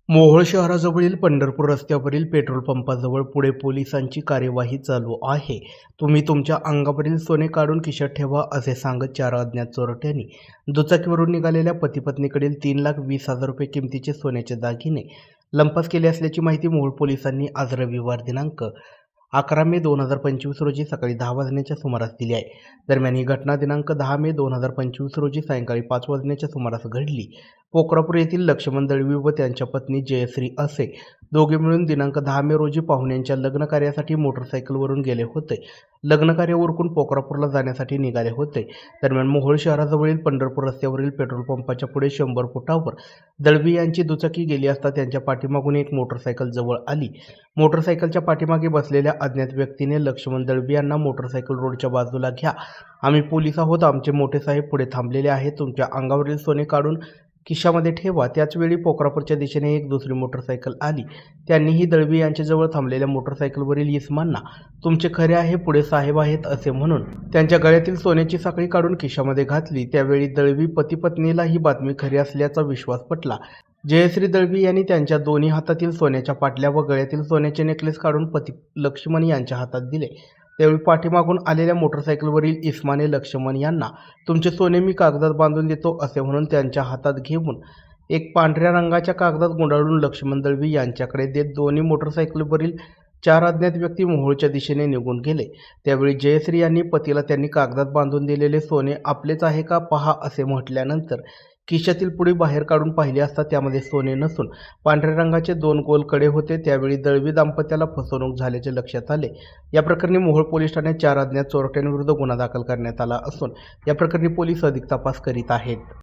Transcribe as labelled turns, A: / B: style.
A: मोहोळ शहराजवळील पंढरपूर रस्त्यावरील पेट्रोल पंपाजवळ पुणे पोलिसांची कार्यवाही चालू आहे. तुम्ही तुमच्या अंगावरील सोने काढून खिशात ठेवा असे सांगत 4 अज्ञात चोरट्यांनी दुचाकीवरून निघालेल्या पती-पत्नीकडील 3,20,000 रुपये किमतीचे सोन्याचे दागिने लंपास केले असल्याची माहिती मोहोळ पोलिसांनी आज रविवार दिनांक 11 मे 2025 रोजी सकाळी 10 वाजण्याच्या सुमारास दिली आहे. दरम्यान ही घटना दिनांक 10 मे 2025 रोजी सायंकाळी 5 वाजण्याच्या सुमारास घडली. पोखरापूर येथील लक्ष्मण दळवी व त्यांच्या पत्नी जयश्री असे दोघे मिळून दिनांक 10 मे रोजी पाहुण्यांच्या लग्न कार्यासाठी मोटरसायकलवरून गेले होते. लग्न कार्य उरकून पोखरापूरला जाण्यासाठी निघाले होते. दरम्यान मोहोळ शहराजवळील पंढरपूर रस्त्यावरील पेट्रोल पंपाच्या पुढे 100 फुटावर दळवी यांची दुचाकी गेली असता त्यांच्या पाठीमागून एक मोटरसायकल जवळ आली. मोटरसायकलच्या पाठीमागे बसलेल्या अज्ञात व्यक्तीने लक्ष्मण दळवी यांना मोटरसायकल रोडच्या बाजूला घ्या, आम्ही पोलीस आहोत, आमचे मोठे साहेब पुढे थांबलेले आहेत, तुमच्या अंगावरील सोने काढून खिशामध्ये ठेवा. त्याचवेळी पोखरापूरच्या दिशेने एक दुसरी मोटरसायकल आली. त्यांनीही दळवी यांच्याजवळ थांबलेल्या मोटरसायकलवरील इसमांना तुमचे खरे आहे, पुढे साहेब आहेत असे म्हणून त्यांच्या गळ्यातील सोन्याची साखळी काढून खिशामध्ये घातली. त्यावेळी दळवी पती पत्नीला ही बातमी खरी असल्याचा विश्वास पटला. जयश्री दळवी यांनी त्यांच्या दोन्ही हातातील सोन्याच्या पाटल्या व गळ्यातील सोन्याचे नेकलेस काढून पती लक्ष्मण यांच्या हातात दिले. त्यावेळी पाठीमागून आलेल्या मोटरसायकलवरील इस्माने लक्ष्मण यांना तुमचे सोने मी कागदात बांधून देतो असे म्हणून त्यांच्या हातात घेऊन एक पांढऱ्या रंगाच्या कागदात गुंडाळून लक्ष्मण दळवी यांच्याकडे देत दोन्ही मोटरसायकलवरील 4 अज्ञात व्यक्ती मोहोळच्या दिशेने निघून गेले. त्यावेळी जयश्री यांनी पतीला त्यांनी कागदात बांधून दिलेले सोने आपलेच आहे का पहा असे म्हटल्यानंतर खिशातील पुडी बाहेर काढून पाहिले असता त्यामध्ये सोने नसून पांढऱ्या रंगाचे 2 गोल कडे होते. त्यावेळी दळवी दाम्पत्याला फसवणूक झाल्याचे लक्षात आले. या प्रकरणी मोहोळ पोलीस ठाण्यात 4 अज्ञात चोरट्यांविरुद्ध गुन्हा दाखल करण्यात आला असून या प्रकरणी पोलीस अधिक तपास करीत आहेत.